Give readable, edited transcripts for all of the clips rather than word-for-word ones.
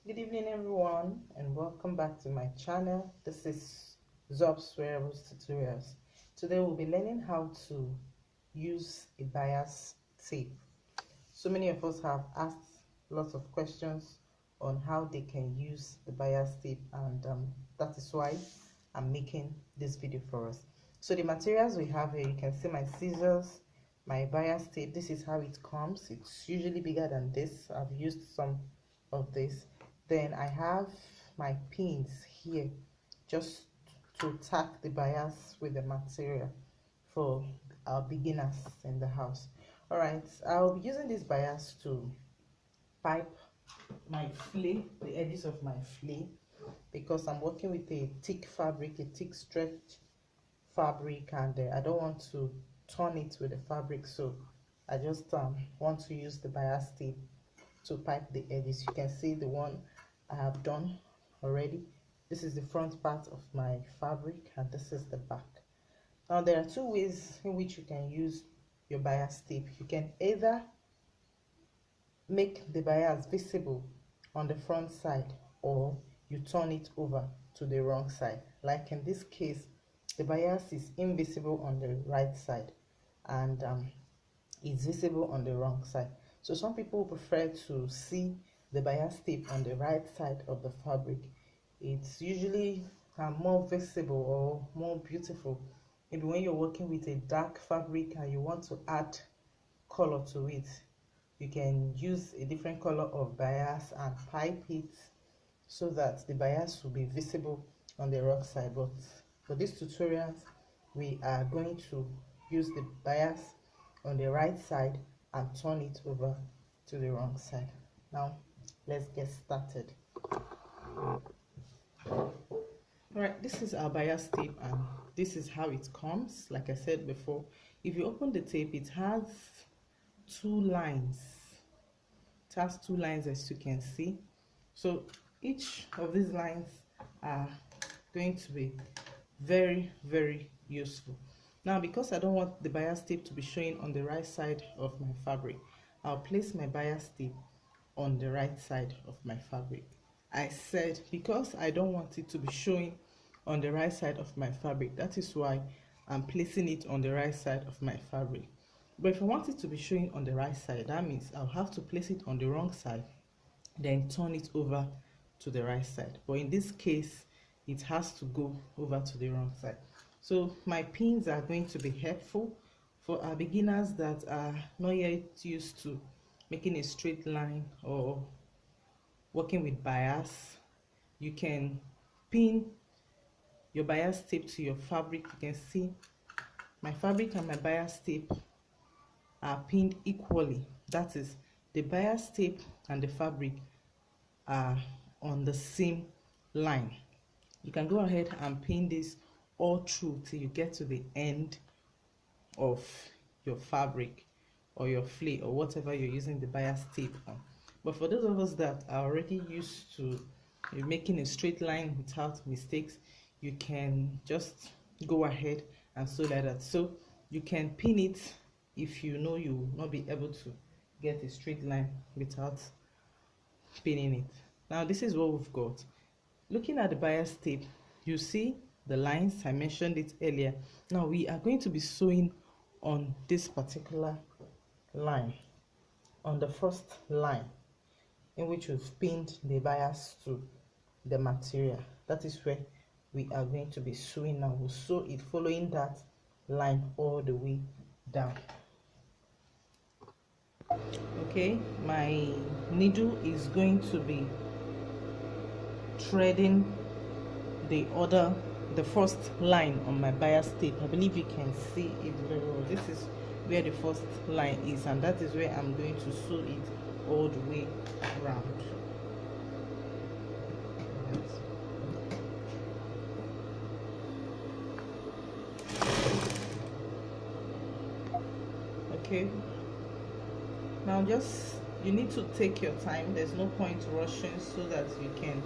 Good evening everyone and welcome back to my channel. This is Zob's Wearables Tutorials. Today we'll be learning how to use a bias tape. So many of us have asked lots of questions on how they can use the bias tape, and that is why I'm making this video for us. So the materials we have here, you can see my scissors, my bias tape. This is how it comes. It's usually bigger than this. I've used some of this. Then I have my pins here just to tack the bias with the material for our beginners in the house. All right, I'll be using this bias to pipe my flea, the edges of my flea, because I'm working with a thick fabric, a thick stretch fabric, and I don't want to turn it with the fabric, so I just want to use the bias tape to pipe the edges. You can see the one I have done already. This is the front part of my fabric and this is the back. Now there are two ways in which you can use your bias tape. You can either make the bias visible on the front side, or you turn it over to the wrong side. Like in this case, the bias is invisible on the right side and is visible on the wrong side. So some people prefer to see the bias tape on the right side of the fabric. It's usually more visible or more beautiful. Maybe when you're working with a dark fabric and you want to add color to it, you can use a different color of bias and pipe it so that the bias will be visible on the wrong side. But for this tutorial, we are going to use the bias on the right side and turn it over to the wrong side. Now let's get started. Alright, this is our bias tape and this is how it comes. Like I said before, if you open the tape, it has two lines. It has two lines, as you can see. So each of these lines are going to be very useful. Now, because I don't want the bias tape to be showing on the right side of my fabric, I'll place my bias tape on the right side of my fabric. I said because I don't want it to be showing on the right side of my fabric, that is why I'm placing it on the right side of my fabric. But if I want it to be showing on the right side, that means I'll have to place it on the wrong side, then turn it over to the right side. But in this case, it has to go over to the wrong side. So my pins are going to be helpful for our beginners that are not yet used to making a straight line or working with bias. You can pin your bias tape to your fabric. You can see my fabric and my bias tape are pinned equally. That is, the bias tape and the fabric are on the same line. You can go ahead and pin this all through till you get to the end of your fabric or your flea or whatever you're using the bias tape on. But for those of us that are already used to making a straight line without mistakes, you can just go ahead and sew like that. So you can pin it if you know you will not be able to get a straight line without pinning it. Now this is what we've got. Looking at the bias tape, you see the lines. I mentioned it earlier. Now we are going to be sewing on this particular line, on the first line in which we've pinned the bias to the material. That is where we are going to be sewing now. We'll sew it following that line all the way down. Okay, my needle is going to be threading the first line on my bias tape. I believe you can see it very well. This is where the first line is, and that is where I'm going to sew it all the way around. Okay, now just you need to take your time. There's no point rushing so that you can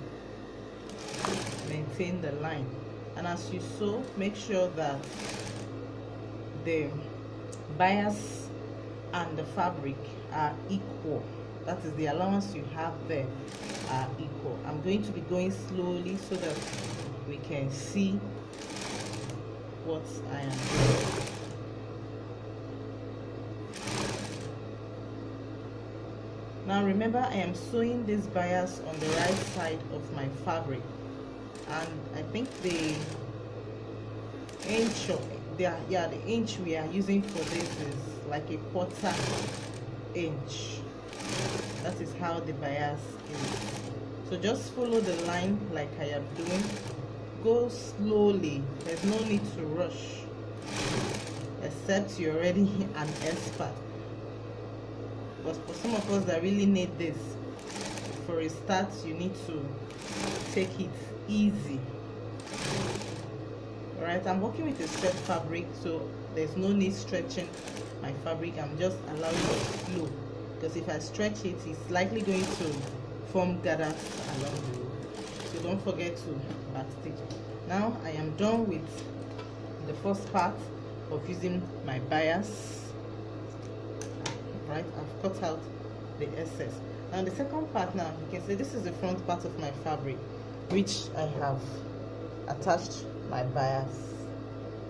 maintain the line. And as you sew, make sure that the bias and the fabric are equal. that is the allowance you have there, are equal. I'm going to be going slowly so that we can see what I am doing. Now remember, I am sewing this bias on the right side of my fabric, and I think the inch of the inch we are using for this is like a 1/4 inch. That is how the bias is. So just follow the line like I am doing. Go slowly, there's no need to rush, except you're already an expert. But for some of us that really need this, for a start, you need to take it easy. Alright, I'm working with a stretch fabric, so there's no need stretching my fabric. I'm just allowing it to flow, because if I stretch it, it's likely going to form gathers along the road. So don't forget to backstitch. Now I am done with the first part of using my bias. Right, I've cut out the excess. Now the second part, now you can see this is the front part of my fabric, which I have attached my bias.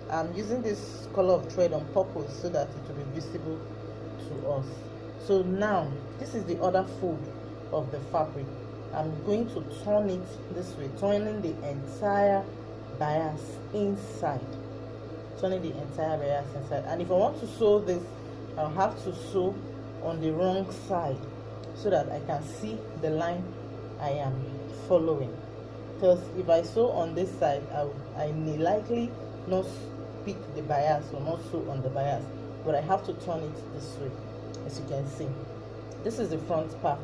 I'm using this color of thread on purpose so that it will be visible to us. So now this is the other fold of the fabric. I'm going to turn it this way, turning the entire bias inside, turning the entire bias inside. And if I want to sew this, I'll have to sew on the wrong side so that I can see the line I am following. Because if I sew on this side, I may likely not pick the bias or not sew on the bias, but I have to turn it this way. As you can see, this is the front part.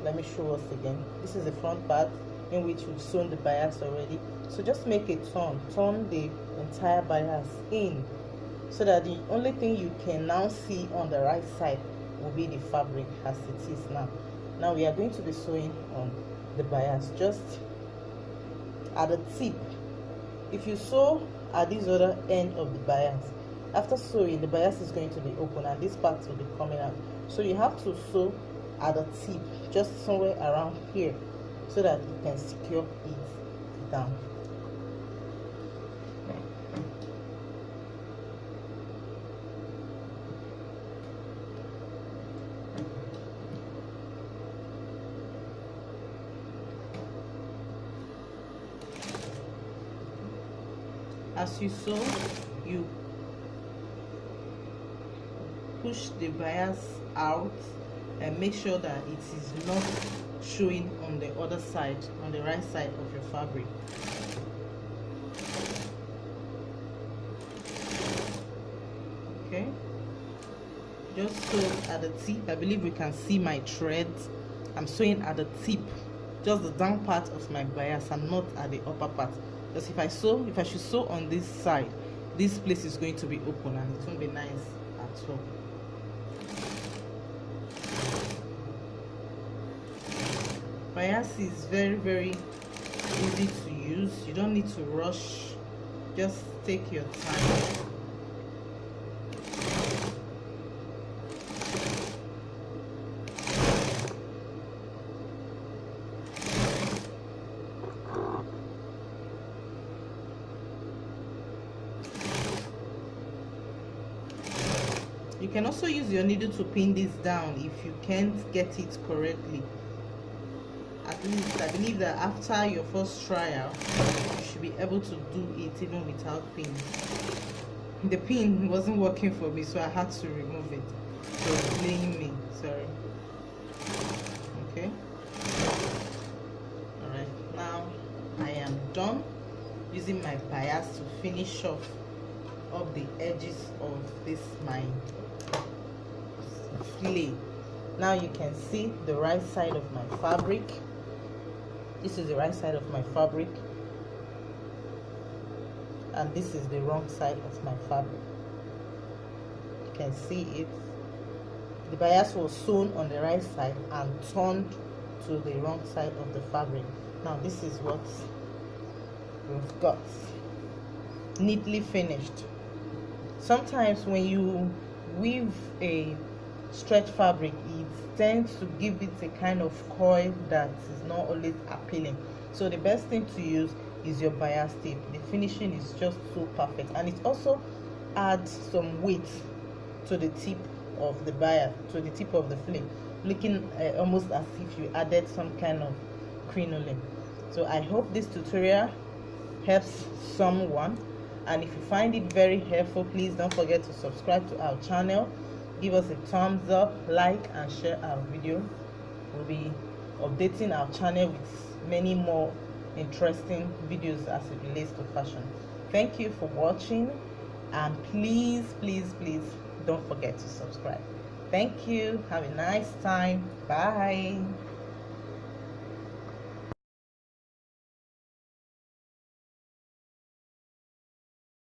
Let me show us again. This is the front part in which we've sewn the bias already. So just make a turn the entire bias in, so that the only thing you can now see on the right side will be the fabric as it is now. Now we are going to be sewing on the bias just at the tip. If you sew at this other end of the bias, after sewing, the bias is going to be open and this part will be coming out. So you have to sew at the tip, just somewhere around here, so that you can secure it down. As you sew, you push the bias out and make sure that it is not showing on the other side, on the right side of your fabric. Okay, just sew at the tip. I believe we can see my threads. I'm sewing at the tip, just the down part of my bias. I'm not at the upper part, because if I should sew on this side, this place is going to be open and it won't be nice at all. Bias is very, very easy to use. You don't need to rush, just take your time. You can also use your needle to pin this down if you can't get it correctly. At least I believe that after your first trial, you should be able to do it even without pin. The pin wasn't working for me, so I had to remove it. So blame me, sorry. Okay. Alright, now I am done using my bias to finish off the edges of this my fillet. Now you can see the right side of my fabric. This is the right side of my fabric, and this is the wrong side of my fabric. You can see it. The bias was sewn on the right side and turned to the wrong side of the fabric. Now this is what we've got, neatly finished. Sometimes when you weave a stretch fabric, tends to give it a kind of coil that is not always appealing. So the best thing to use is your bias tape. The finishing is just so perfect, and it also adds some weight to the tip of the bias, to the tip of the flame, looking almost as if you added some kind of crinoline. So I hope this tutorial helps someone, and if you find it very helpful, please don't forget to subscribe to our channel, give us a thumbs up, like and share our video. We'll be updating our channel with many more interesting videos as it relates to fashion. Thank you for watching, and please don't forget to subscribe. Thank you. Have a nice time. Bye.